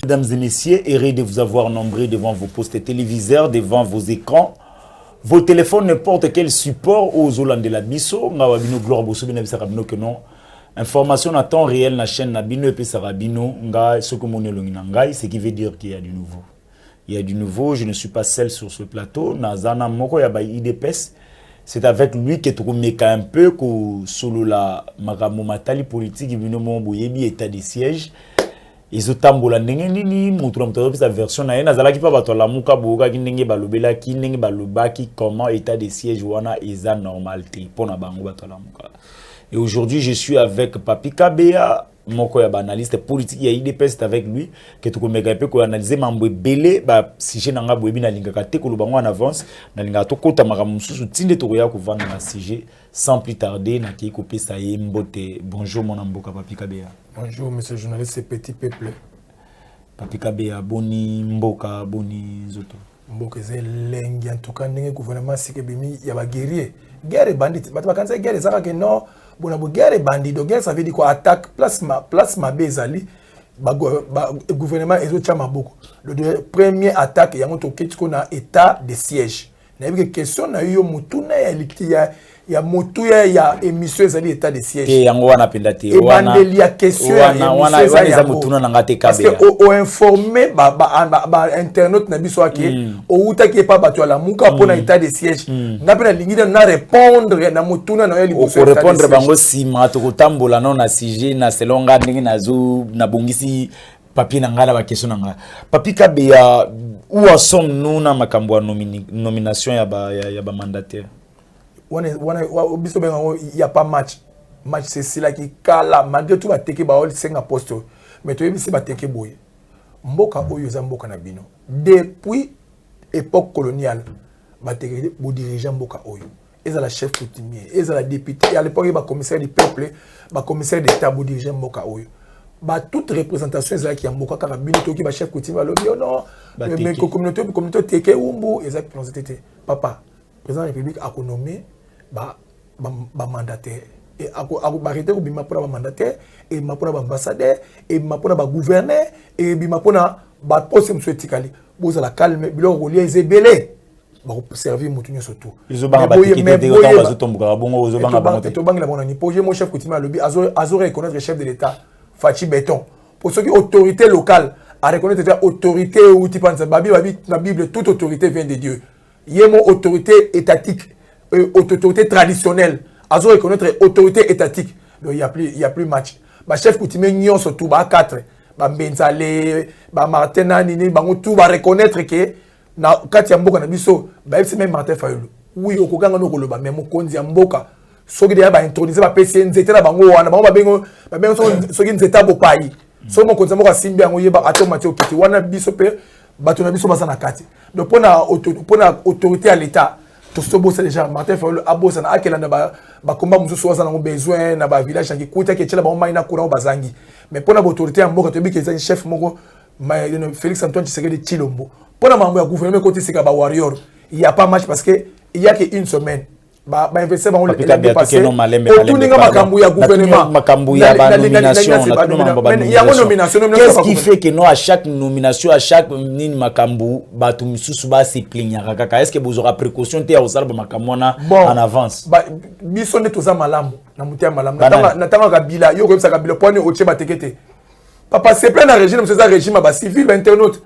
Mesdames et messieurs, heureux de vous avoir nombreux devant vos postes téléviseurs, devant vos écrans, vos téléphones, n'importe quel support aux Hollandais de la Bisso, Ngawabino Gloire Bosso Bina Bisarabino que non. Information à temps réel na chaîne Nabino et Sarabino, Nga Sokomone Longinangai, ce qui veut dire qu'il y a du nouveau. Il y a du nouveau, je ne suis pas seul sur ce plateau. Nazana Moko Yabai IDPS. C'est avec lui que tu mets un peu que solo la Magamo Matali politique, il vient mon boyebi état de siège. Ils ont tambola nini moutram topi sa version na ena zalaki pa bato la muka boga ki ndenge balobela ki ndenge balobaki comment état de siège wana eza normalité pona bango bato la muka. Et aujourd'hui je suis avec Papi Kabea moko ya analyste politique ya IDPS avec lui que tu komeka un peu ko analyser mambo belé ba sujet nanga boyebi na lingaka te ko lubango en avance na linga to kota makamu mususu tinde to ya ko vendre na sujet sans plus tarder na ki ko pesa ye mbote. Bonjour mon amboka Papi Kabea. Bonjour, monsieur le journaliste, c'est Petit Peuple. Papi Kabea, boni mboka, boni zoto. Mboka c'est lengi, en tout cas, le gouvernement, c'est que il y a des guerriers. Guerre et bandit. Quand c'est guerre, ça veut dire que non, bon, guerre et bandit. Donc, guerre, ça veut dire quoi? Attaque, place ma bezali. Le gouvernement est au beaucoup. Le premier attaque, il y a un état de siège. Il y a une question, il y a eu il y a motuya ya émission ezali état de siège et yango wana pendate et bandeli ya question wana eza mutuna na ngate kabela parce que o informer ba internaute na biso ake o utaki pa bato la muka pona état de siège ngapena lingida na répondre na mutuna na yeli pour répondre bango si mato kotambola non na sujet na selonga ndenge nazo na bongisi papier na ngala ba question na ngala Papi Kabea où en sommes-nous na makambo nomination ya ba mandataire. Il n'y a pas match. Match c'est cela qui kala malgré tout va teke ba 5 postes. Mais tu es ba teke boy. Mboka oyo za mboka na bino. Depuis époque coloniale, ba teke bo dirigeant mboka oyo. Ils ont la chef coutumier, ils ont la député, et à l'époque ba commissaire du peuple, ba commissaire d'état bo dirigeant mboka oyo. Ba toute représentation est là qui a mboka kaka bino to ki ba chef coutumier lo non. Mais communauté teke umbu exact proximité. Papa, président de la République a nommé ba mandataire et arrêté ko bima pour ba mandataire et ma pour ba ambassadeur et ma pour ba gouverneur et bima pour ba poste msotikali boza la calme bilo relier ezebele ba servir mutunyo surtout ils ont ba tikité de autant ba zotombuka bongo ozo banga bangote to banga la bonani projet mon chef coutumier lobi azo reconnaître le chef de l'état Fachi Béton pour ceux qui autorité locale à reconnaître autorité ou type na Bible toute autorité vient de Dieu. Il y a une autorité étatique, autorité traditionnelle. Azo reconnaître autorité étatique. Donc il y a plus match. Ba chef coutumier nyon surtout ba 4, ba Benzale, ba Martina nini, ba tout ba reconnaître que na kati ya mboka na biso, ba c'est même Martin Fayulu. Oui, okoganga no koloba mais mokonzi ya mboka. Soki déjà ba introniser ba PCNZ na bango wana, ba bengo soki nzeta bo pai. So mokonzi mboka simbi yango yeba atomati okiti wana biso pe bato na biso basa na kati. Donc pour la autorité à l'état tout ce boss déjà Martin Fayulu abosa na akela na ba combat mususu waza na besoin na ba village qui kuta ke tshela ba maina courant bazangi mais pour la autorité en mboka to bi ke chef moko Félix Antoine Tshisekedi de Chilombo pour la membre gouvernement côté c'est ba warrior il y a pas match parce que il y a que une semaine ba investir ba on le passé autoninga makambu ya gouvernement makambu ya ba nomination qu'est-ce qui fait que non à chaque nomination à chaque nini makambu ba tu misusu ba se plaignera kaka est-ce que vous aurez précaution te au salba makambu na en avance ba biso ne toza malamu na mutia malamu na tanga kabila yo ko bisa kabila pone oche ba tekete papa c'est plein de régime c'est ça régime ba civil ba internaute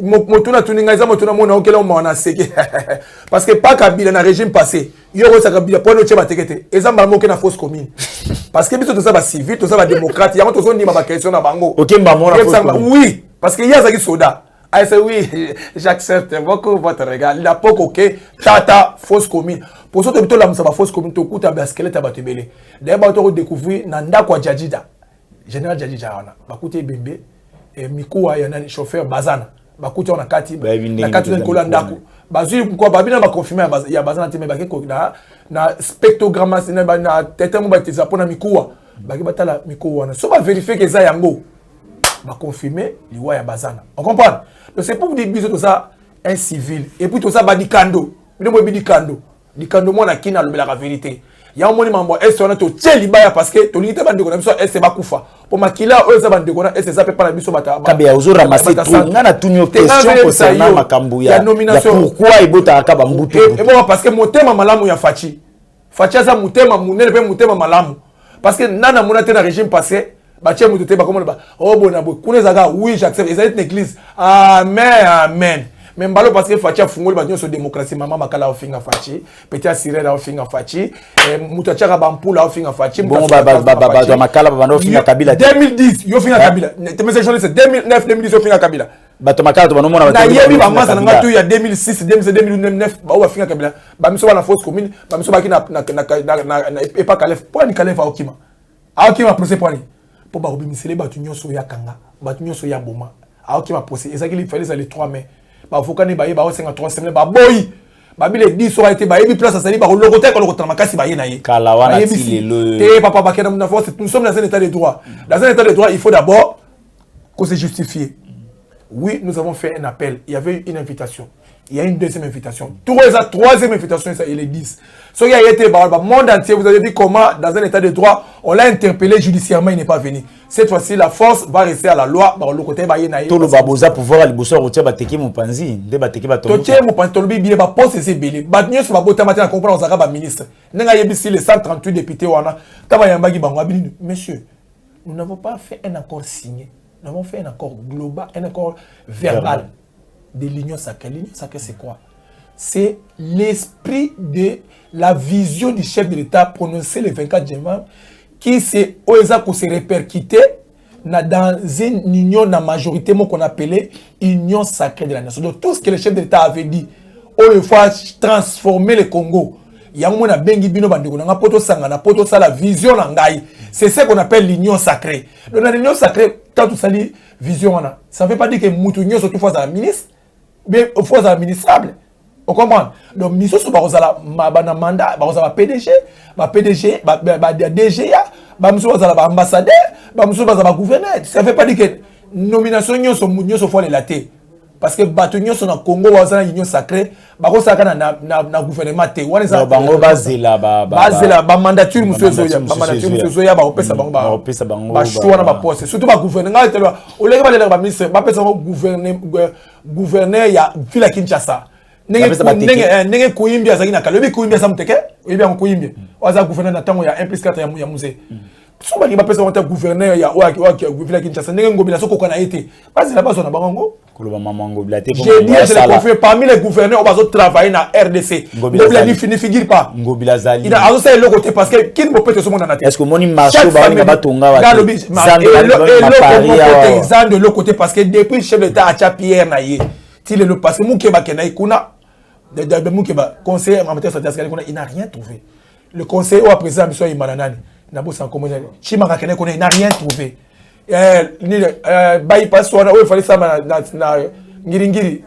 motuna tuninga za motuna mona okela mona seke parce que pas kabila na régime passé yoko sa kabila pone oche batekete ezamba moke na fausse commune parce que biso to ça ba civil to ça ba démocrate yango to so ndima ba question na bango okemba mona fausse commune oui parce que yaza ki soda I say oui j'accepte beaucoup votre regard la poko OK tata fausse commune pour ça to la musa ba fausse commune to kuta ba squelette ba tebele d'ailleurs ba to découvrir na ndako ya Jadida général Jadida wana ba kuté bembe et mikuwa ya na chauffeur bazana bakuti on a kati na kati na kolandako bazui kwa babina ba confirmer ya bazana te me ba ke na spectrogrammatie na tete mo ba teza pona mikuwa ba ke batala mikuwa na so ba vérifier que ça yango ba confirmer liwa ya bazana on comprend donc c'est pour vous dire biso tout ça un civil et puis tout ça ba dikando bino bo bidikando dikando mo na kina lo la vérité y a un moni mambo est on a to tcheli baya parce que to limite bande kona biso est ba kufa pour makila eux ça bande kona est ça peut pas la biso bata kabia ozo ramasser tout ngana tunyo question concernant makambu ya pourquoi ibota akaba mbuto et bon parce que motema malamu ya Fachi ça motema munene pe motema malamu parce que nana monate na régime passé ba tché mutote ba comment ba oh bona bo kunezaka oui j'accepte et une église amen même balo parce que Fachi a fungoli ba nyonso démocratie mama makala ofinga Fachi peut-être sirena ofinga Fachi muto tchaka bampula ofinga Fachi bon ba makala ba ofinga Kabila 2010 yo finga Kabila mais c'est 2009 2010 yo finga Kabila bato makala to banomona na yebi ba masa na ngatu ya 2006 2009 ba ofinga Kabila ba miso na fausse commune ba miso ba ki na et pas Kalef pour ni Kalef Aokima procès pour ni pour ba obimisele ba tu nyonso ya kanga ba tu nyonso ya boma Aokima procès ezaki li fallait ça les 3 mai ba fokani ba ye ba 53 semaines ba boy ba bi les 10 aura été ba yebi place ça li ba lokote ko lokota makasi ba ye na ye kala wana ti le te papa ba kena na force nous sommes dans un état de droit dans un état de droit il faut d'abord qu'on se justifie. Oui, nous avons fait un appel, il y avait une invitation. Il y a une deuxième invitation. Troisième invitation, ça, il est 10. Ce qui a été, le monde entier, vous avez dit comment, dans un état de droit, on l'a interpellé judiciairement, il n'est pas venu. Cette fois-ci, la force va rester à la loi. Le côté tout le babosa pouvoir aller bosser au bateki mon panzi, de bateki bato. Toché mon panzi, tolobi bien ba poste c'est belé. Batnyo sur babota matin à comprendre aux arabes ministre. Nenga yebisi les 138 députés wana. Tama yambagi bango abini. Monsieur, nous n'avons pas fait un accord signé. Nous avons fait un accord global, un accord verbal de l'union sacrée. L'union sacrée, c'est quoi? C'est l'esprit de la vision du chef de l'État prononcée le 24 janvier qui s'est répercuté dans une union, dans la majorité qu'on appelait union sacrée de la nation. Donc tout ce que le chef de l'État avait dit, il faut transformer le Congo. Il y a un bengi bino bandeko na poto sanga na poto la vision na ngai. C'est ce qu'on appelle l'union sacrée. Donc dans l'union sacrée, quand tout ça dit vision wana, ça ne veut pas dire que mutu nyo surtout fois à la ministre, mais fois à la ministrable. On comprend. Donc miso so ba kozala na mandat, ba kozala PDG, ba DGA, ba miso kozala ba ambassadeur, ba miso kozala gouverneur. Ça ne veut pas dire que nomination nyo so fois les laté. Parce que batonyo sont au Congo wazana union sacrée bako saka na gouvernement te wana za bango bazela ba mandature musozo ya ba mandature musozo ya ba opesa bango ba choix na ba poste surtout ba gouverneur ngalo o leka ba ba ministre ba pesa gouverneur ya villa Kinshasa nenge kuimbia zaki na kalobi kuimbia samteke oyibi ngo kuimbia waza gouverneur na tango ya 1+4 ya musée soba ni ba pesa wata gouverneur ya villa Kinshasa nenge ngobila soko kana été bazela bazo na bango. J'ai dit, je l'ai confié parmi les gouverneurs, on va travailler dans RDC. Ngobila ne figure pas. Ngobila Zali. Il a associé le côté parce que qui ne peut pas se monter dans la tête. Est-ce que mon marché va venir batonga wa? De l'autre côté parce que depuis le chef d'État a Pierre Naye. Parce que Moukeba Kenaï Kuna, de Moukeba, conseiller en matière stratégique, il n'a rien trouvé. Le conseiller au président Bissou Imananani, Nabo Sankomo, Chimaka Kenaï, il n'a rien trouvé. Bypass wana il fallait ça na ngiringiri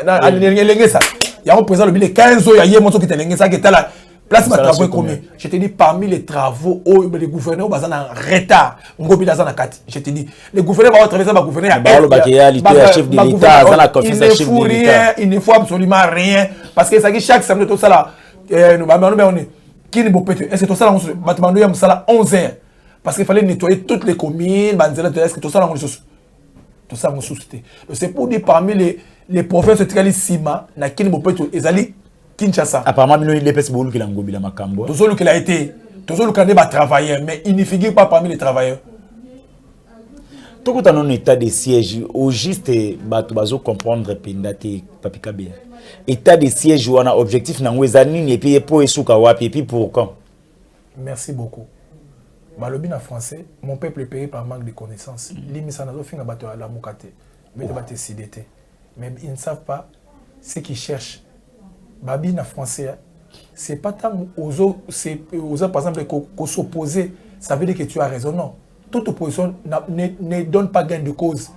na lengesa ya on présent le 15 ans il y a moto qui te lengesa qui était là place ma travaux combien je te dis parmi les travaux les gouverneurs bazan en retard ngobila za na kati je te dis les gouverneurs vont traverser ba gouverneur ya chef de l'état za la confiance chef de l'état il ne faut absolument rien parce que ça qui chaque samedi tout ça là nous ba on est qui ne peut pas c'est tout ça là bâtiment ya musala 11 heures. Parce qu'il fallait nettoyer toutes les communes, tout ça, tout ça, c'est pour dire parmi les provinces de Sima, na Kini Mopeto, Ezali, Kinshasa. Apparemment, il est pas bon qu'il a ngobé la macambo. Tout ça, qu'il a été, tout ça, qu'il a travaillé, mais il ne figure pas parmi les travailleurs. Tout le temps, état de siège, au juste, bazo comprendre pendate papika bien. État de siège, on a objectif, na ngwezani, et puis pour esuka wapi, et puis pour quand. Merci beaucoup. Balobi na français, mon peuple est payé par manque de connaissances. L'immisanazo finga bato à la mukate, mais de CDT. Mais ils ne savent pas ce qu'ils cherchent. Babi na français, c'est pas tant aux autres, par exemple, qu'on s'opposer, ça veut dire que tu as raison. Non. Toute opposition ne donne pas gain de cause.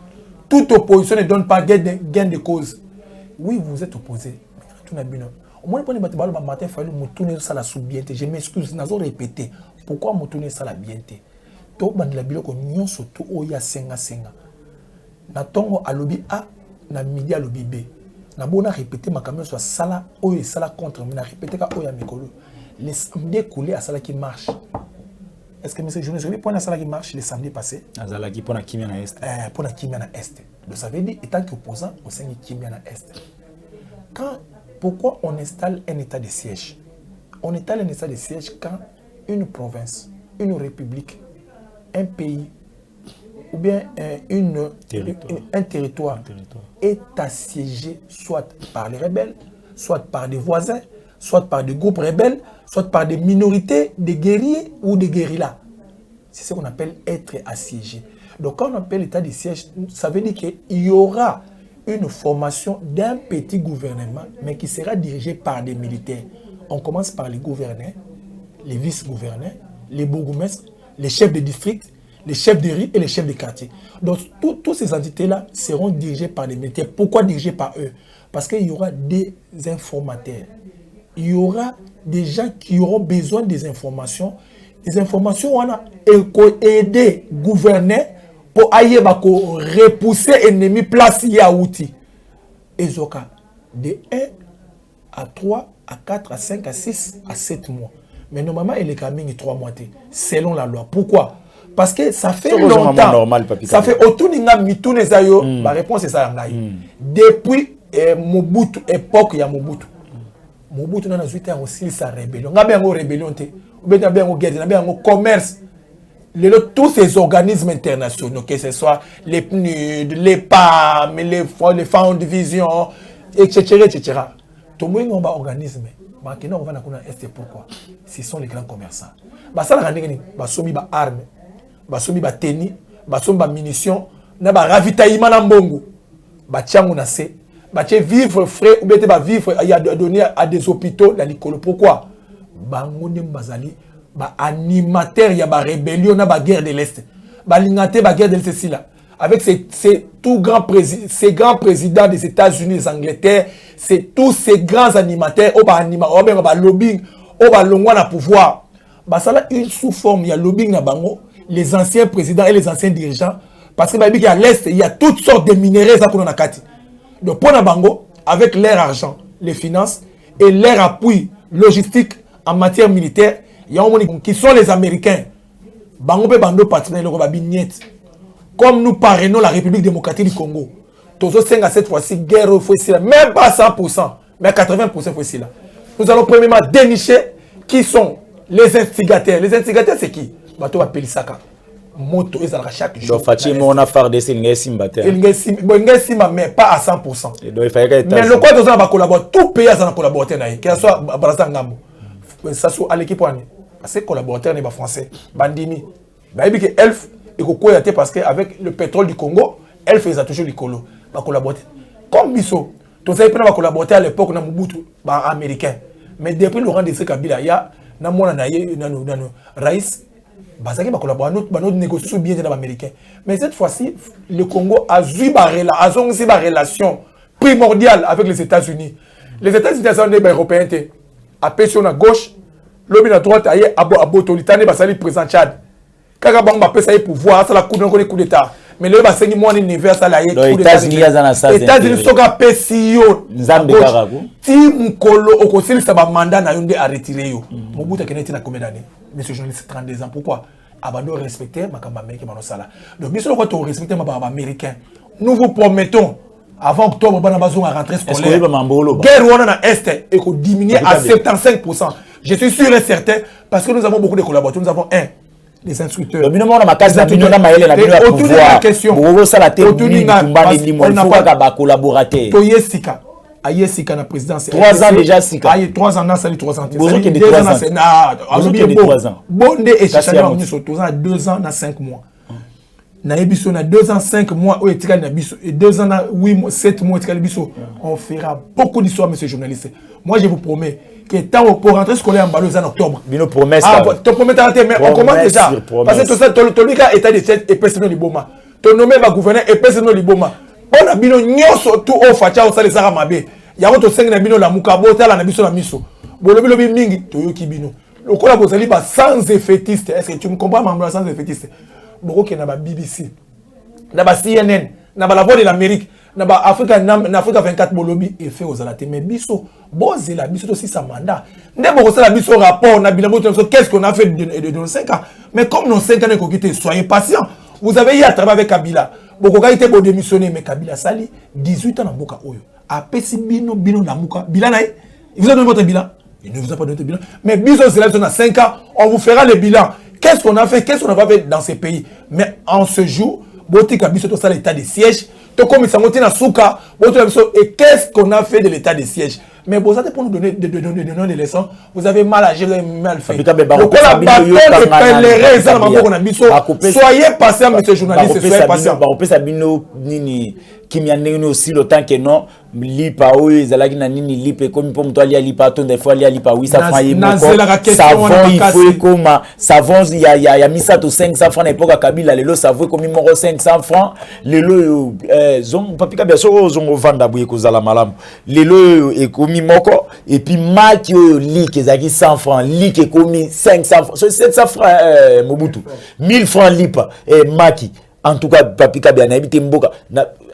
Toute opposition ne donne pas gain de cause. Oui, vous êtes opposé. Au moins, pour les matin, il fallait me tourner ça la sous-bienté. Je m'excuse, n'a pas répété. Pourquoi me tourner ça la bienté? To bandila biloko nyonso to oya senga. Na tongo alobi A, na midi alobi B. Na bona répéter ma camion soit sala oyo sala contre mais na répéter ka oya mikolo. les samedis coulés à Sala qui marche. Est-ce que monsieur journée pour la Sala qui marche les samedis passés? Azala qui pour la Kimia na Est. Pour la Kimia na Est. Donc ça veut dire étant qu'opposant au sein de Kimia na Est. Pourquoi on installe un état de siège? On installe un état de siège quand une province, une république, un pays ou bien un territoire est assiégé soit par les rebelles, soit par des voisins, soit par des groupes rebelles, soit par des minorités, des guerriers ou des guérillas. C'est ce qu'on appelle être assiégé. Donc quand on appelle l'état de siège, ça veut dire qu'il y aura une formation d'un petit gouvernement, mais qui sera dirigé par des militaires. On commence par les gouverneurs, les vice-gouverneurs, les bourgmestres, les chefs de district, les chefs de rue et les chefs de quartier. Donc, toutes ces entités-là seront dirigées par des militaires. Pourquoi dirigées par eux? Parce qu'il y aura des informateurs. Il y aura des gens qui auront besoin des informations. Les informations, on a aidé le gouverneur pour aller repousser l'ennemi place à outil. Et Zoka, de 1 à 3, à 4, à 5, à 6, à 7 mois. Mais normalement, il est quand même 3 mois, selon la loi. Pourquoi? Parce que ça fait longtemps. Normal, ça fait autour de Mitune Zayo. Ma réponse est ça. Depuis Mobutu, époque, il y a Mobutu. Mobutu n'a pas aussi sa rébellion. Il y a une rébellion, il y a une guerre, il y a un commerce. Tous ces organismes internationaux, que ce soit les PNUD, les PAM, les Fonds de Division, etc. etc. Tout le monde a un organisme. Pourquoi? Ce sont les grands commerçants. Ça a des armes, des tennis, des munitions, des ravitaillements dans Bongo. Vivre frais ou bien vivre donner à des hôpitaux dans l'école. Pourquoi? Animateur, il y a la rébellion, la guerre de l'Est. La guerre de l'Est, avec ces grands présidents des États-Unis, des Angleterre, c'est tous ces grands animateurs, lobbying, au pouvoir. Ça a une sous-forme, il y a lobbying, les anciens présidents et les anciens dirigeants. Parce qu'à l'Est, il y a toutes sortes de minéraux. Donc, pour Nabango, avec leur argent, les finances et leur appui logistique en matière militaire, il y a des gens qui sont les Américains. Comme nous parrainons la République démocratique du Congo, tous à cette fois-ci, guerre même pas 100%, mais 80% faut là. Nous allons premièrement dénicher qui sont les instigateurs. Les instigateurs, c'est qui? Bato appelle Saka. Moto, ils ont chaque jour. Donc, Fatima, on a fait des signes Simbater. Mais pas à 100%. Mais le quoi, nous allons collaborer. Tout pays a collaboré. Que ce soit Brazza Ngambo. Ça soit à l'équipe. Parce que collaborateurs sont français. Bandimi. Baïbi que Elf, et parce qu'avec le pétrole du Congo, Elf a toujours les colos. Collaborer. Comme Bisso. Tous ces pays ont collaboré à l'époque dans Mobutu, américain. Mais depuis Laurent Désiré Kabila, il y a Raïs. Bazaki va collaborer notre négociation bien dans l'américain. Mais cette fois-ci, le Congo a eu une relation primordiale avec les États-Unis. Les États-Unis sont des Européens. À Pession à gauche, l'homme à droite, à Botolitane, Basali président Tchad. Quand on a fait pouvoir, ça la coup d'État. Mais le bassin moi l'univers ça la les États-Unis les États-Unis sont à PCO. Nzambe Karago. Si Mukolo au conseil ça va mandat na yonde à retirer yo. Mobutu keneti na combien d'années? Monsieur journaliste 32 ans. Pourquoi? Abando respecter makamba meki manosala. Donc biso ko to respecter makamba américain. Nous vous promettons avant octobre bana bazon à rentrer scolaire. Guerre wana na est et ko diminuer à 75%. Je suis sûr et certain parce que nous avons beaucoup de collaborateurs. Nous avons les instructeurs. Le minimum na case na bino na maele na bino ya pouvoir. Bobo sala te tumba ni limo faut ka collaborateur. To yesika. Ayesika na présidence. 3 ans déjà sika. Aye 3 ans na sali 3 ans. Bozo ke de 3 ans. Bozo ke de 3 ans. Bonde et chacun on sur 2 ans na 5 mois. Na ebiso na 2 ans 5 mois o etikali na biso et 2 ans na 8 mois 7 mois etikali biso. On fera beaucoup d'histoires monsieur journaliste. Moi je vous promets que tant pour rentrer scolaire en Baloise en octobre. Bino promesse. Ah, ton promesse mais on commence déjà. Parce que tout ça, ton lika état de siège et personne liboma. Ton nommé va gouverner et personne liboma. On a bino nyoso tout au facha au sale sara mabe. Ya to 5 na bino la mukabo tala na biso na miso. Bolobi lobi mingi to yoki bino. Le collabo ba sans effectiste. Est-ce que tu me comprends maman sans effectiste? Boko ke na ba BBC. Na ba CNN, na ba la voix de l'Amérique. na Afrique 24 bolobi et fait aux alatés mais biso boze la biso aussi sa mandat ndé boko ça la biso rapport na bilan qu'est-ce qu'on a fait de 5 ans mais comme nos 5 ans qu'on quitte soyez patient vous avez eu à travailler avec Kabila boko ka été bo démissionner mais Kabila sali 18 ans na mboka oyo a pesi bino na muka bilan na il vous a donné votre bilan il ne vous a pas donné de bilan mais biso c'est là dans 5 ans on vous fera le bilan qu'est-ce qu'on a fait qu'est-ce qu'on a pas fait dans ces pays mais en ce jour botika biso to ça l'état de siège. Comme ils sont montés dans Souka, et qu'est-ce qu'on a fait de l'état de siège? Mais vous avez pour nous donner des leçons, vous avez mal agi, vous avez mal fait. Soyez patient, monsieur journaliste, soyez patient. Qui m'y aussi le temps que non lipa oui zalaki na nini lipe comme pour toi lipa ton des fois lipa oui ça fait savon il faut comme savon il y a mis ça to 500 francs l'époque à Kabila lelo savon comme moko 500 francs lelo zon papika bien sûr zon vanda buye ko zala malam lelo et comme moko et puis maki lik ezaki 100 francs lik comme 500 francs 700 francs Mobutu 1000 francs lipa et maki en tout cas papika bien habité mboka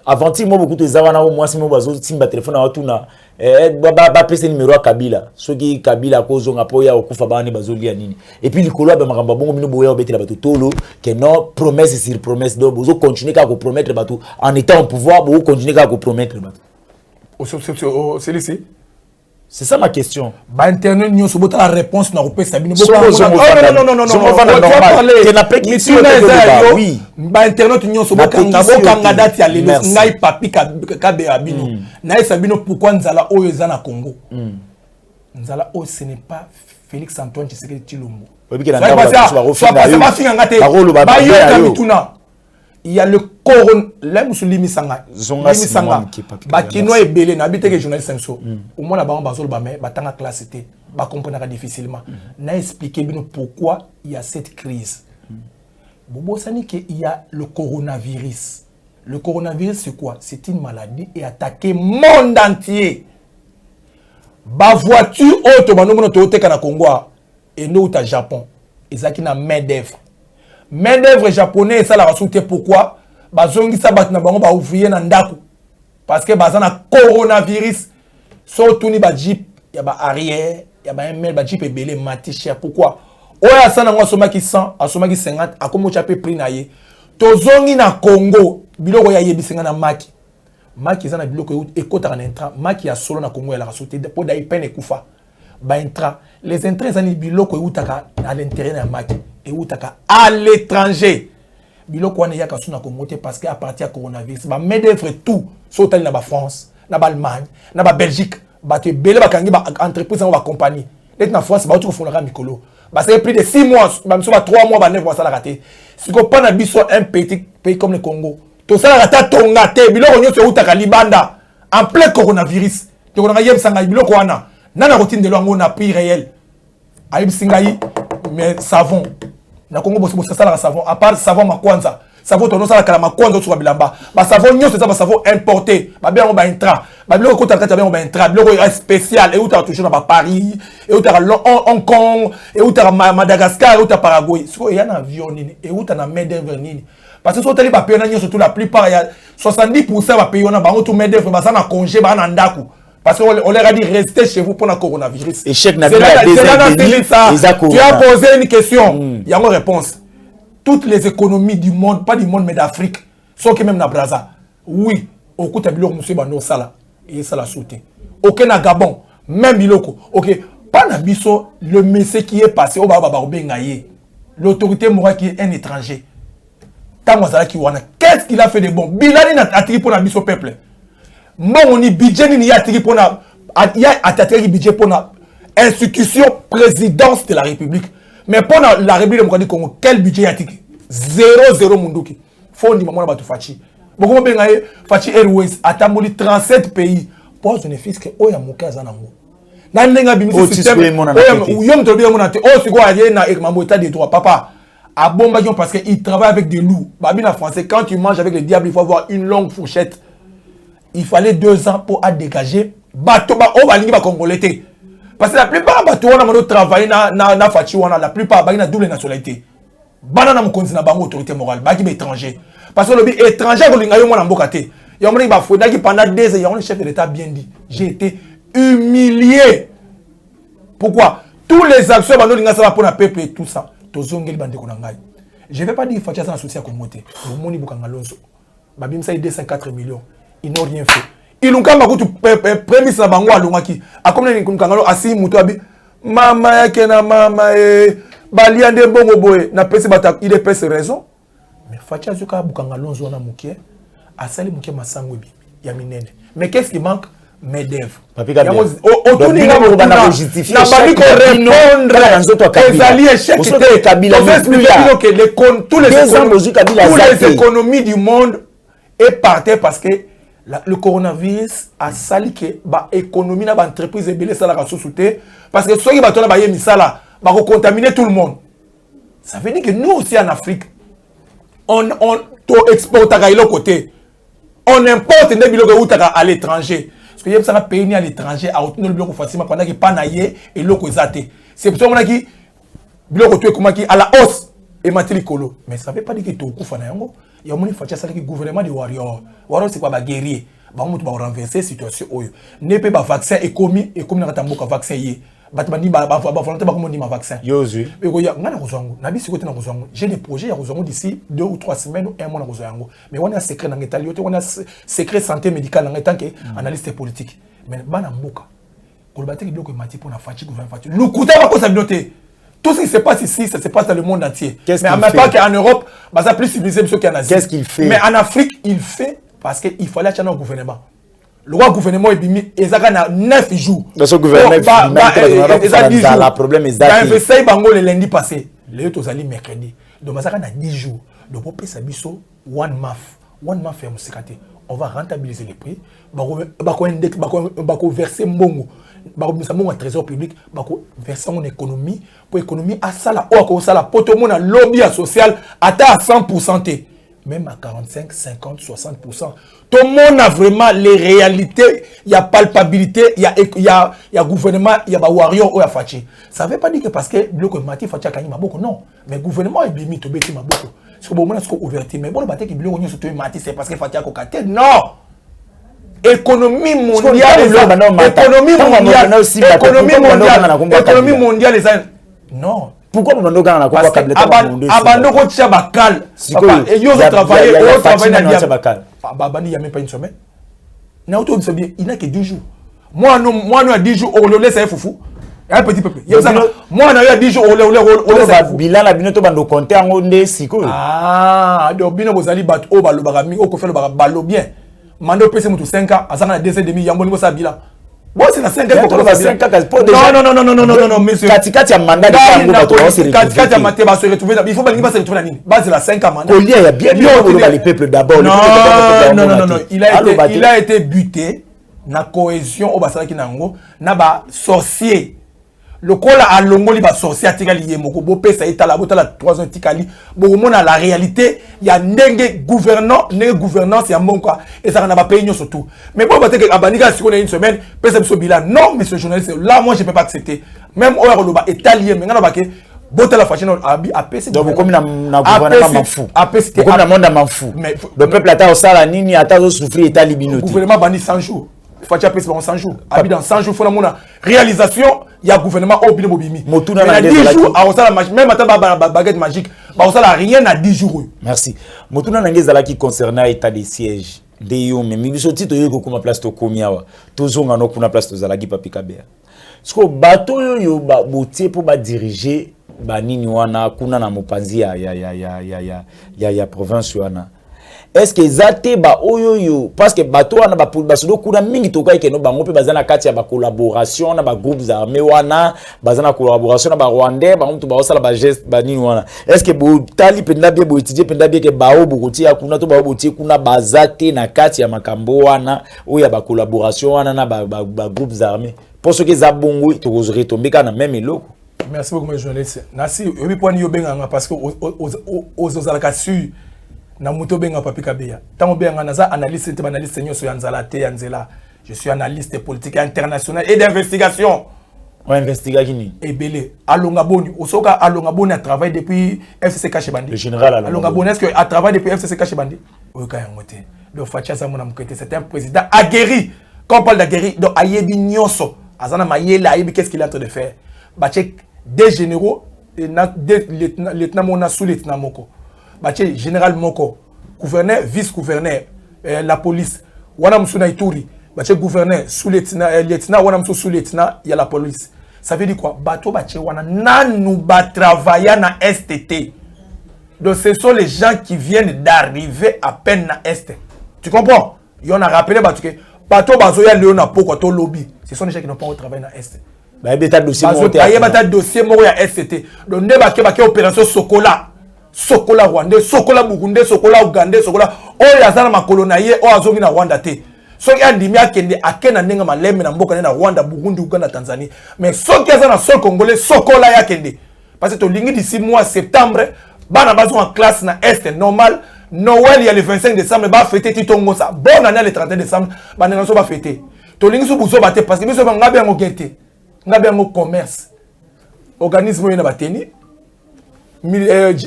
avant-il moi beaucoup de zawana au moins si moi bazo timba téléphone à tuna ba pese numéro à Kabila soki Kabila kozo ngapoya okufa bani bazo lia nini et puis likolo ba makamba bongo bino boya obetela bato tolo que non promesse sur promesse donc bozo continuer ka ko promettre bato en étant au pouvoir bozo continuer ka ko promettre bato c'est ça ma question. Bah internet nous sommes la réponse na repé sabine. Non. Oui. Bah internet nous sommes kanga date ya lelo ngai papi ka be abino. Na sabino pourquoi nzala oyo ezana Congo. Nzala oyo ce n'est pas Félix Antoine Tshisekedi Tshilombo. Il y a le coron l'Emsoulimi Sanga. Bakino et Belé n'habite que journaliste senso. Au moins là-bas on bazol bamé batanga classité. Ba comprendre difficilement. N'a expliqué bien pourquoi il y a cette crise. Bobo sani que il y a le coronavirus. Le coronavirus c'est quoi? C'est une maladie et attaqué monde entier. Ba voiture auto banomono tote kana Congo et nous au Japon. Ezaki na main d'œuvre. Main d'œuvre japonais ça la rasoute pourquoi bazongi sa bat na bango ba ouvrier na ndako parce que bazana coronavirus surtout ni ba jeep ya ba arrière ya ba mail ba jeep ebele mati cher pourquoi oya sana ngo asomaki 100 asomaki 50 akomo chape prix na ye tozongi na Congo biloko ya yebisinga na maki zana biloko ekota na intra maki ya solo na Congo ya la rasoute po da ipene kufa ba intra les intrants zani biloko utaka à l'intérieur na maki et utaka à l'étranger biloko wana yaka suna Congo parce que à partir du coronavirus ba main d'œuvre tout sautali na ba France na ba Allemagne na ba Belgique ba te belé ba kangi ba entreprise na ba compagnie net na France ba tout fondera mikolo ba c'est plus de 6 mois ba mso ba 3 mois ba 9 mois ça la raté si ko pas na biso un petit pays comme le Congo to ça la rata tonga te biloko nyoso utaka libanda en plein coronavirus to ko na yeb sanga biloko wana nana routine de l'ango na prix réel ayib singayi mais savon na Congo bosse ça la savon à part savon makwanza savon tono ça la kala makwanza sur bilamba ba savon nyoso ça ba savon importé ba bien on ba intra ba biloko ko takata bien on ba intra biloko spécial et uta toujours na Paris et uta Hong Kong et uta Madagascar et uta Paraguay so ya na avion nini et uta na main d'œuvre nini parce que so tali ba pays na nyoso tout la plupart ya 70% ba pays on a ba tout main d'œuvre ba ça na congé ba na ndaku. Parce qu'on leur a dit restez chez vous pour le coronavirus. Échec n'a pas tu as posé une question. Il y a une réponse. Toutes les économies du monde, pas du monde mais d'Afrique, sont que même na Brazza. Oui, au coup de biloko monsieur Bando Sala et ça la sauté. OK na Gabon, même biloko. OK, pas na biso le monsieur qui est passé au baba ngaye. L'autorité morale qui est un étranger. Tamwazala ki wana. Qu'est-ce qu'il a fait de bon? Bilani na attiré pour na biso peuple. Mon budget ni attiré pour na attiré budget pour na institution présidence de la République mais pour la République démocratique du Congo quel budget y attiré 0 munduki faut ni maman ba tu fachi beaucoup benga fachi Airways atamboli 37 pays pour un fils que oya mukaza nango na ndenga bimisi système yom to bien monate o siko aye na mambo état de droit papa à Bombagion parce que il travaille avec des loups babina français quand tu manges avec le diable il faut avoir une longue fourchette. Il fallait 2 ans pour dégager bateau au balingi ba congolais parce que la plupart bateau on a travaillé na fachi wana la plupart ba na double nationalité bana na mokonzi na bango autorité morale ba ki ba étranger parce que le étranger ko linga yo mona mboka te Il y a un bafoué qui pendant 2 ans, il y a un chef de l'État bien dit. J'ai été humilié. Pourquoi? Tous les actions pour le peuple et tout ça. Je ne vais pas dire qu'il faut un souci à Komote. Le monde est Alonso. Babim ça 204 millions. Ils n'ont rien fait. Ils n'ont pas de prémisse à Bango à Longaki. À comme les Kangalo, Assis Moutabi, Mama Kena, Mama, Baliande Bongo Boy, n'a pas il est pas ses raisons. Mais Fatia Zuka Bukangalonzo na Mouké, Asali Mouké Massango Yaminene. Mais qu'est-ce qui manque? Medève. Autour de la justifier. N'a pas dit qu'on répondre. Les alliés chèques tous les économies du monde est parti parce que le coronavirus a sali que l'économie n'a pas entreprise et ça la sous-souté parce que ceux qui battent la misala va contaminer tout le monde. Ça veut dire que nous aussi en Afrique, on exporte à l'autre côté. On importe des bilots à l'étranger. Parce que y a un pays à l'étranger à obtenir le bloc facilement pendant qu'il pas naillé et l'eau zaté. C'est pour ça que bloc comment qui à la hausse et matricolo. Mais ça veut pas dire que tout coup fanayango. Il y a un fait ça que le gouvernement de warrior. Warrior c'est quoi ba guerrier. Ba on va renverser situation oyo. Ne peut pas vaccin et commis na katamboka vaccin yé. Batmani ba volonté ba comme ni ma vaccin. Yozu. Mais ko ya ngana kozango. Na bisi côté na kozango. J'ai des projets ya kozango d'ici 2 ou 3 semaines ou 1 mois na kozango. Mais on a secret na ngeta liote, on a secret santé médicale na tant que analyste politique. Mais bana mboka. Ko le baté biloko mati pour na fachi gouvernement fachi. Nous coûter pas ko sa noter. Tout ce qui se passe ici, ça se passe dans le monde entier. Mais en même temps qu'en Europe, bah, ça plus civilisé que qu'en Asie. Qu'est-ce qu'il fait? Mais en Afrique, il fait parce qu'il fallait acheter un gouvernement. Le roi gouvernement est bimi, il y a 9 jours. Dans ce gouvernement, il y a 10 jours. Le problème est ça. Il y a 5 bango le lundi passé. Le autres allés mercredi. Donc, il y a 10 jours. Donc, pour payer ça, one month fait mon sécurité. On va rentabiliser les prix. On va verser mbongo. Un trésor public, verser mon économie. Pour l'économie, à ça, pour tout le monde, lobby social, à 100%. Même à 45, 50, 60%. Tout le monde a vraiment les réalités, il y a palpabilité, il y a gouvernement, il y a warrior ou il y a fachi. Ça ne veut pas dire que parce que le mati fachi a gagné beaucoup, non. Mais le gouvernement est bimi, tout bêti beaucoup. Parce que bon, on a ouvert, mais bon, le bâti qui bloque sur tout mati, c'est parce que fachi a cocaté. Non! Économie mondiale, économie mondiale, non. Pourquoi vous m'avez dit que Abandon Tchabakal. Et ils ont travaillé il n'y a même pas une semaine. Il n'a que 2 jours. Moi, nous a 10 jours, on le laisse à Foufou. Un petit peu plus. Moi, on a 10 jours, on le laisse à Foufou. Bilan, la binoto bando compter en onde siko. Ah, donc bino bozali bat o balo bagami o ko fait le balo bien. Mando pese mutu 5 ans, à ça na 2 ans demi yambo ni sa bilan. Bon, c'est la 5 ans pour 5 ans. Non, monsieur. Katikati ya mandat de Kango bato va se retrouver. Katikati ya mandat va se retrouver. Il faut pas se retrouver la ligne. Base la 5 ans mandat. Il y a bien les peuples d'abord. Non. Il a été buté. Na cohésion au basala kinango. Na ba sorcier. Le col à Longoli va sorcier à Tigali Yemoko. Bopé ça est à la 3 ans Tikali. Bon, on a la réalité. Il y a n'enge gouvernance, il y a mon quoi. Et ça n'a pas payé surtout. Mais bon, peut-être que Abaniga, si on a une semaine, personne ne se bilan. Non, monsieur le journaliste, là, moi, je ne peux pas accepter. Même au Roloba, italien, mais on a pas que. Botel la fashion à PC. Donc, comme na gouvernement m'en fout. Comme na monde m'en fout. Le peuple a au sala nini, a souffrir état libinoti. Le gouvernement bani 100 jours. Fatia PC dans 100 jours. Abi dans 100 jours, il faut la réalisation. Il y a gouvernement au Bino Bobimi. Mais à 10 jours, même à la baguette magique, ça n'a rien à 10 jours. Merci. Motuna Nangezala qui concernait l'état des sièges. Deyo, mais Mibisoti, tu as comme place de Komiawa. Toujours en a place de Zalagi Papikabea. Parce que bateau yo boutier pour diriger banini wana kuna na mopanzi ya province wana. Est-ce que zate ba oyoyo parce que bateau wana ba basudo kuna mingi tokai ke no bango pe bazana kati ya ba collaboration na ba groupes armés wana bazana collaboration na ba Rwandais ba mutu ba osala ba geste banini wana. Est-ce que bo tali penda bien bo étudier penda bien ke bao bokoti ya kuna to ba botie kuna bazate na kati ya makambo wana oya ba collaboration wana na ba groupes armés. Pour ce que zabongo to retomber kana même eloko. Merci beaucoup mes journalistes. Nasi obi point yo benga parce que aux alakatsu na muto benga Papikabea. Tango benga naza analyste nyoso ya nzala te ya nzela. Je suis analyste politique international et d'investigation. On investigue qui et belé Alonga Boni Osoka Alonga Boni a travaillé depuis FCC Cachebandi. Le général Alonga Boni est-ce que a travaillé depuis FCC Cachebandi? Oui quand même. Le Fatia Samona Mukete c'est un président aguerri. Quand on parle d'aguerri donc Ayebi Nyonso Azana Mayela Ayebi qu'est-ce qu'il est en train de faire? Baché des généraux des lieutenant Mona sous lieutenant Moko. Baché général Moko gouverneur vice-gouverneur la police wana Msuna Ituri baché gouverneur sous lieutenant wana Msou sous lieutenant il y a la police. Ça veut dire quoi? Bato baché wana nanu ba travailler na STT. Donc ce sont les gens qui viennent d'arriver à peine na ST. Tu comprends? Il y en a rappelé bato que bato bazoya leona poko to lobby. Ce sont les gens qui n'ont pas travaillé na ST. Bah beta dossier monté. Bah beta dossier mo ya STT. Donc ne ba ke opération Sokola. Sokola Rwanda, Sokola Burundi, Sokola Uganda, Sokola o ya zana makolona ye o azongi na Rwanda te. Soki andimi akende akena nenga maleme na mboka na Rwanda, Burundi, Uganda, Tanzanie. Mais soki azana sol congolais Sokola ya kende. Parce que to lingi d'ici mois septembre, bana bazo en classe na est normal. Noël il y a le 25 décembre ba fêter titongo ça. Bonne année le 31 décembre, bana so ba fêter. To lingi so buzo baté parce que biso ngabe ngo gete. Ngabe ngo commerce. Organisme yena bateni.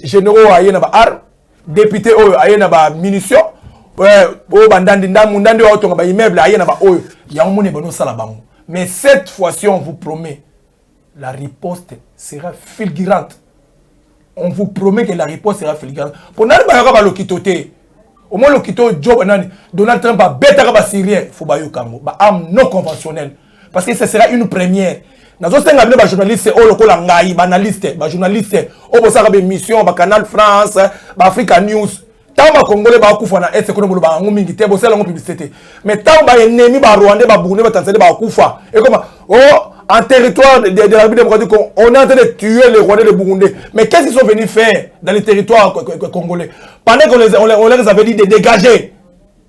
Généraux aye na ba armes, député aye na ba munitions. Bandandi ndamundandi wa otonga ba immeuble aye na ba oyo ya omone bono sala bango. Mais cette fois-ci on vous promet la riposte sera fulgurante. On vous promet que la riposte sera fulgurante. Pour nani ba yaka ba lokitote. Au moins lokito job nani Donald Trump ba beta ba syrien faut ba yokango ba arme non conventionnelle parce que ce sera une première. Nazo senga bino ba journaliste o lokola ngai ba analyste ba journaliste o bosaka be mission ba Canal France ba Africa News. Tant ba congolais ba kufa na est kono ba ngo mingi te bo sala ngo publicité mais tant ba ennemi ba Rwandais ba Burundais ba Tanzanie ba kufa et comment en territoire de la République démocratique on est en train de tuer les Rwandais et les Burundais mais qu'est-ce qu'ils sont venus faire dans les territoires congolais pendant qu'on les avait dit de dégager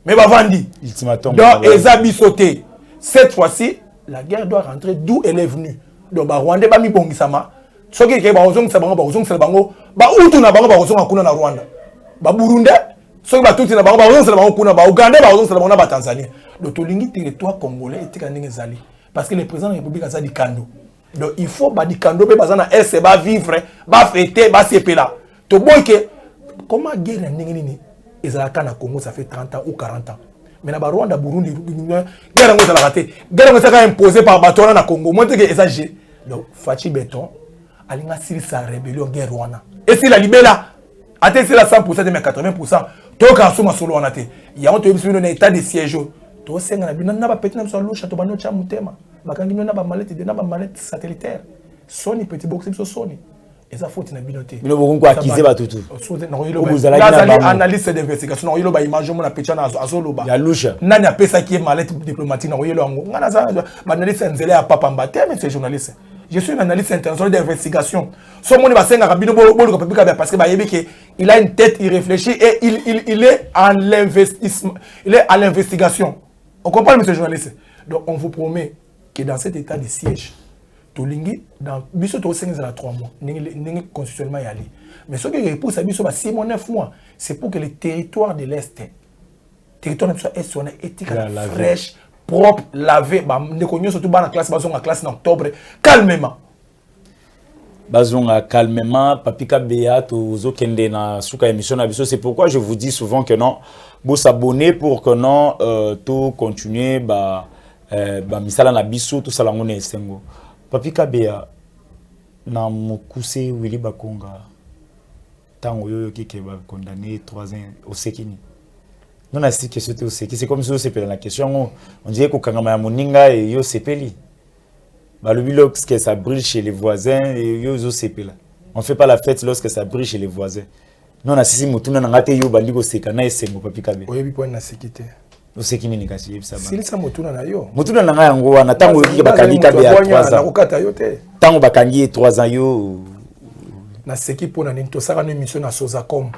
mais ba vandi ultimatum donc ezabi sauté cette fois-ci la guerre doit rentrer d'où elle est venue donc ba Rwandais ba mi bongisama soki ke ba ozong sabango ba ozong sabango ba utu na bango ba ozong akuna na Rwanda ba Burundi soki ba tuti na bango ba ozong sabango kuna ba Uganda ba ozong sabango na ba Tanzanie donc to lingi territoire congolais et tika ndenge zali parce que le président de la République a ça di kando donc il faut ba di kando be bazana ese ba vivre ba fêter ba sepela to boyke comment guerre ndenge nini ezalaka na Congo ça fait 30 ans ou 40 ans mais na ba Rwanda Burundi guerre ngo ezalaka te guerre ngo ezalaka imposée par batona na Congo moi que ezagé donc Fachi Beton alinga sili sa rébellion guerre wana et si la libéla atteint c'est la 100% mais 80% to ka suma solo wana te ya on to biso na état de siège to senga na bina na ba petit na biso lo chateau bano cha mutema bakangi na ba malette de na ba malette satellitaire Sony petit box biso Sony eza faute na bino te bino bokongo akize batutu analyse d'investigation na ba image mo na pecha na azoloba ya lusha nani apesa ki malette diplomatique na oyelo ngo ngana za ba analyse nzele ya papa mbate mais c'est journaliste. Je suis un analyste international d'investigation. Ce monde va s'engager parce que il a une tête irréfléchie et il est à l'investissement, il est à l'investigation. On comprend, monsieur le journaliste. Donc on vous promet que dans cet état de siège, Tolingi dans biso to 5 à 3 mois, n'est constitutionnellement y aller. Mais ce qui repousse à biso 6 mois 9 mois, c'est pour que le territoire de l'Est, territoire de l'Est soit éthique, fraîche, propre, lavé, ne connaissons surtout dans la classe, en classe en octobre, calmement. Bazonga calmement, Papika Béa, Tozo Kende na Souka émission na biso. C'est pourquoi je vous dis souvent que non, vous s'abonner pour que non, tout continuer, misala na biso, tout ça la ngone esengo. Papika Béa, na mokuse Willy Bakonga, tango yoyo kike ba condamné 3 ans au Sekini. Non, c'est comme si on la question. On dirait qu'au Kangama Moninga et yo sepeli. Lorsque ça brille chez les voisins et yo sepela. On ne fait pas la fête lorsque ça brille chez les voisins. Non, on a sisi mutuna ngate yo baligo sekana esengo papikabe. Oyebi point na sekité. O sekini ni kasi yebisa ba. Sili sa mutuna na yo. Mutuna na nga ngo wana tango yo bakangi kabe ya 3 ans. Okata yo te. Tango bakangi 3 ans yo. Na seki pona ni to saka no émission na Sozacom.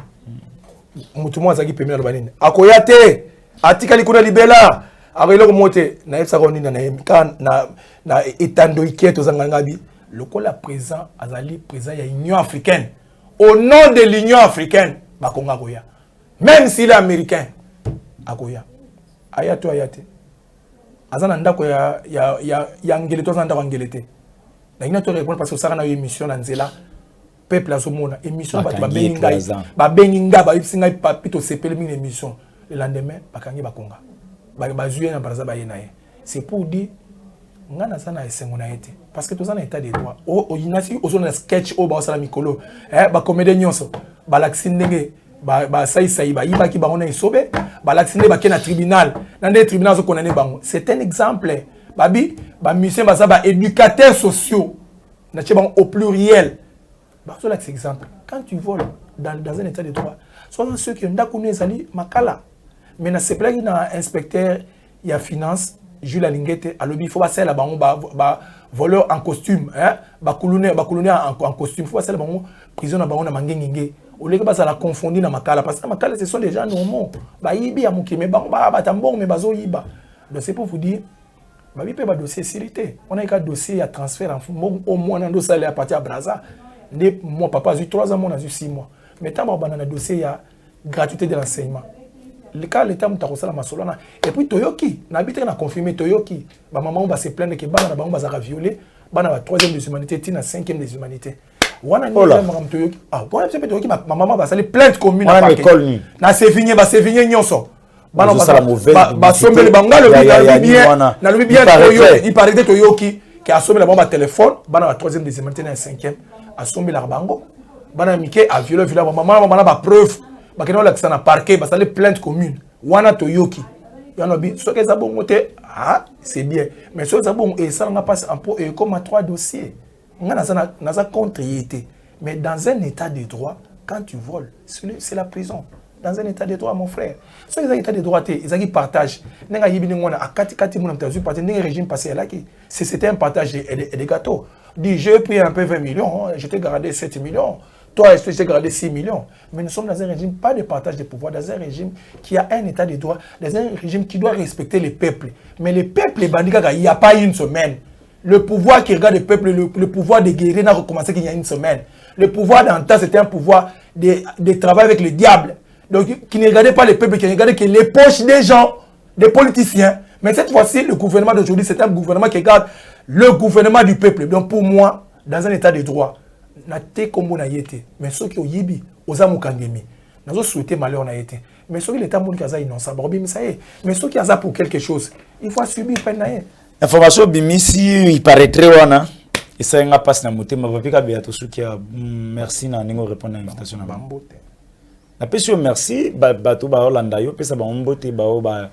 Mutumo azaki pemela lo banini akoya te atikali kuna libela akoyelo ko mote na yebsa ko nina na etando iketo zanga ngabi lokola président azali président ya Union africaine au nom de l'Union africaine bakonga koya même s'il est américain akoya ayato ayate azana ndako ya ngeleto zanda ko ngelete na to répondre parce que ça na émission na nzela peuple azomona émission ba Bakangi bengi nga ba singa papi to sepele mi émission le lendemain bakangi bakonga ba zuye na baraza ba yenaye c'est pour dire ngana sana esengo na été parce que tous en état de droit o inasi o zona sketch o ba sala mikolo ba comédien nyonso ba laxine ndenge ba sai ba yiba ki ba ona isobe ba laxine ba kena tribunal na ndé tribunal zo condamner bango c'est un exemple babi ba musicien ba ça ba éducateurs sociaux na tcheba au pluriel ba so lax exemple quand tu voles dans un état de droit soit ceux qui ont d'accord ezali makala mais na se plaque na inspecteur ya finance Jules Alingete à lobby faut pas celle bango ba voleur en costume hein ba colonel en costume faut pas celle bango prison na bango na mangengenge au lieu que ba ça la confondre na makala parce que makala ce sont des gens normaux ba yibi ya mukime bango ba tambong mais bazo yiba donc c'est pour vous dire ba bi pe ba dossier sécurité on a un dossier à transfert au moins dans dossier à partir à Brazza mon papa a eu 3 ans mon a eu 6 mois mais tant ba na dossier ya gratuité de l'enseignement le cas l'état mutakosala masolana et puis toyoki n'habite na confirmer toyoki ba maman va se plaindre que bana ba za violer bana ba 3e des humanités tina 5e des humanités wana ni maman toyoki ah bon c'est toyoki ma maman va saler plainte commune à l'école na Sévigné nyonso bana ba sombele banga le bien na le bien toyoki il paraît toyoki qui a sombele ba téléphone bana ba 3e des humanités na 5e a sombele la bango bana mike a violer maman ba preuve bakena la kisana parquet ba sale plainte commune wana toyoki yana bi so que ça bon moté ah c'est bien mais so ça bon et ça n'a pas en pour et comme 3 dossiers ngana ça na ça contre-été mais dans un état de droit quand tu voles c'est la prison dans un état de droit mon frère so les état de droit ils qui partagent nenga yibini ngona akati mon mtazu parti nenga régime passé là qui c'était un partage des gâteaux dit j'ai pris un peu 20 millions je t'ai gardé 7 millions. Toi, je t'ai gardé 6 millions. Mais nous sommes dans un régime, pas de partage de pouvoir, dans un régime qui a un état de droit, dans un régime qui doit respecter les peuples. Mais les peuples, il n'y a pas une semaine. Le pouvoir qui regarde le peuple, le pouvoir de guérir n'a recommencé qu'il y a une semaine. Le pouvoir d'antan, c'était un pouvoir de travail avec le diable. Donc, qui ne regardait pas les peuples, qui ne regardait que les poches des gens, des politiciens. Mais cette fois-ci, le gouvernement d'aujourd'hui, c'est un gouvernement qui regarde le gouvernement du peuple. Donc, pour moi, dans un état de droit, na te kombo na yete mais ceux qui ont yibi oza mukangemi nazo souhaiter malheur na yete mais ceux qui l'état moun kaza innocent ba bimisa ye mais ceux qui aza pour quelque chose il faut subir peine na ye information bimisi il paraîtrait wana et ça nga passe na motema papika be to suki merci na ningo répondre à l'invitation na bambote na pesio merci bato ba Holanda yo pesa ba mbote ba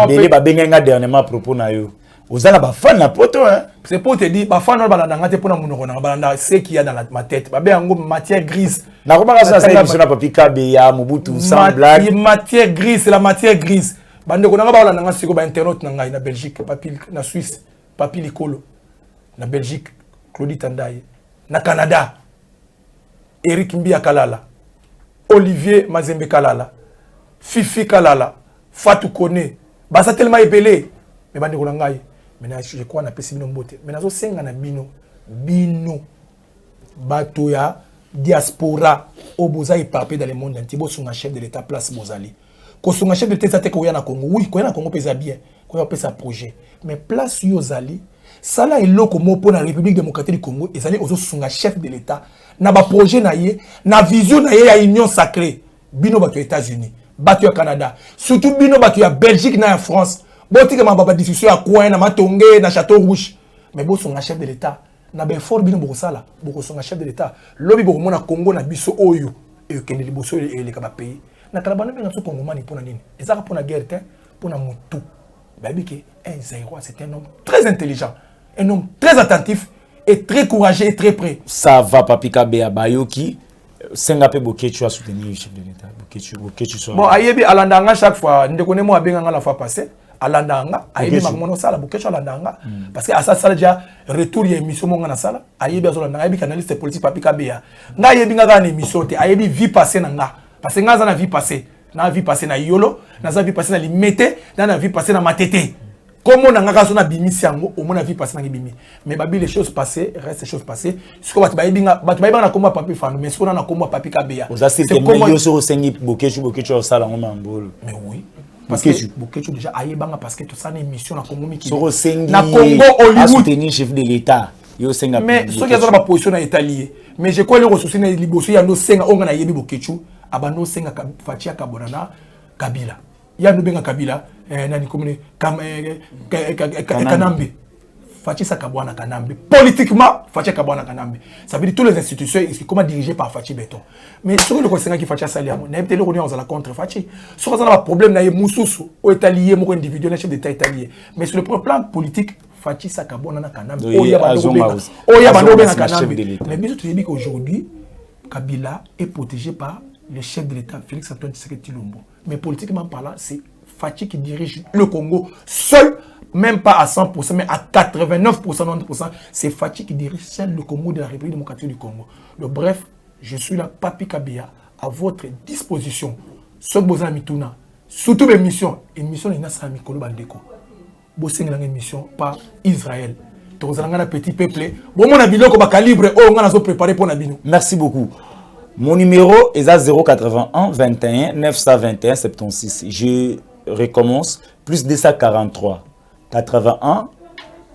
bele ba benga dernièrement à propos na yo Ozala ba fan na poto hein. C'est pour te dire ba fan na balanda ngate pona munoko na balanda ce qu'il y a dans ma tête. Ba be ngo matière grise. Na ko ba ça émission na papika be ya Mobutu sans blague. Matière grise, c'est la matière grise. Bande ko na ba balanda nga siko ba internaute na ngai na Belgique, papi na Suisse, papi Likolo. Na Belgique, Claudie Tandaye. Na Canada, Eric Mbia Kalala. Olivier Mazembe Kalala. Fifi Kalala. Fatou Kone. Ba ça tellement épelé. Mais bande ko na ngai. Maintenant, je crois que je suis mbote. Maintenant, je suis bino. Batoya, diaspora, oboza éparpillé dans le monde entier. Bo sont un chef de l'État place Bozali. Ko sont un chef de l'État ko ya na Congo. Oui, ko ya na Congo pesa bien. Ko ya pesa projet. Mais place Yozali, ça là est loko mo pour la République démocratique du Congo. Et ça là ozo sont un chef de l'État. Na ba projet na ye, na vision na ye ya union sacrée. Bino bato États-Unis, bato ya Canada. Surtout bino bato ya Belgique na France. Boti que ma baba discussion à coin na Matongé na Château Rouge mais bo son chef de l'état na ben fort bino boko sala boko son chef de l'état lobi boko mona Congo na biso oyo e kende liboso e le kaba pays na kala bana benga so Congo mani pona nini ezaka pona guerre te pona mutu babi ke Zaïrois c'est un homme très intelligent un homme très attentif et très courageux et très prêt ça va papika be abayoki Sengape Bokechu a soutenu le chef de l'état Bokechu soit bon ayebi alandanga chaque fois ndekone mo abenga la fois passée alandanga ayebi makono sala Bokechu alandanga parce que à ça déjà retour ya émission monga na sala ayebi azolandanga ayebi canaliste politique papika beya nga ayebi nga na émission te ayebi vie passée na nga parce que nga za na vie passée na yolo na za vie passée na limete na vie passée na matete comme on a nga bimisi yango au mon avis passé na bimi mais babi les choses passées restent les choses passées ce que batu bayebi na komba papi fanu mais ce qu'on a na komba papi kabeya c'est comment yo so sengi Bokechu sala ngoma mbolo mais oui parce que Bokechu déjà ayebanga parce que tout ça une émission na Congo Miki na Congo Hollywood soutenir chef de l'état mais ce qui est dans la position est allié mais je crois les ressources na liboso ya no senga onga na yebi bokechu abano senga Fatia Kabonana Kabila ya no benga Kabila nani komune Kanambe Fatia Kabwana Kanambe politiquement Fatia Kabwana Kanambe ça veut dire toutes les institutions sont comment dirigées par Fatia Beton mais sur le conseil qui Fatia Saliamo na peut-être on est contre Fatia sur ça le problème na mususu au est allié mon individuel chef d'état italien mais sur le plan politique Fatia Kabwana Kanambe oya bando benga Kanambe mais bien tu dis qu'aujourd'hui Kabila est protégé par le chef de l'état Félix Antoine Tshisekedi Tshilombo mais politiquement parlant c'est Fatia qui dirige le Congo seul. Même pas à 100%, mais à 89%, 90%, c'est Fatia qui dirige seul le Congo de la République démocratique du Congo. Donc, bref, je suis là, Papi Kabia, à votre disposition. Ce que vous avez mis surtout les missions, une mission de Nasa Mikolo Bandeko. Vous avez une mission par Israël. Donc, vous avez un petit peuple. Bon, mon avis, on va calibrer, on va préparer pour Nabino. Merci beaucoup. Mon numéro est à 081 21 921 76. Je recommence, plus 243. 81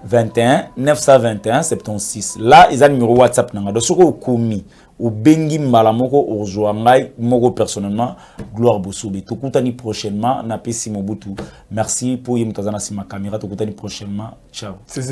21 921 76. Là, ils ont le numéro WhatsApp. Donc, si vous avez au bengi malamoko au joangai moko personnellement gloire bosobe to kutani prochainement na pesi mobutu merci pour yimtazana si ma caméra to kutani prochainement ciao c'est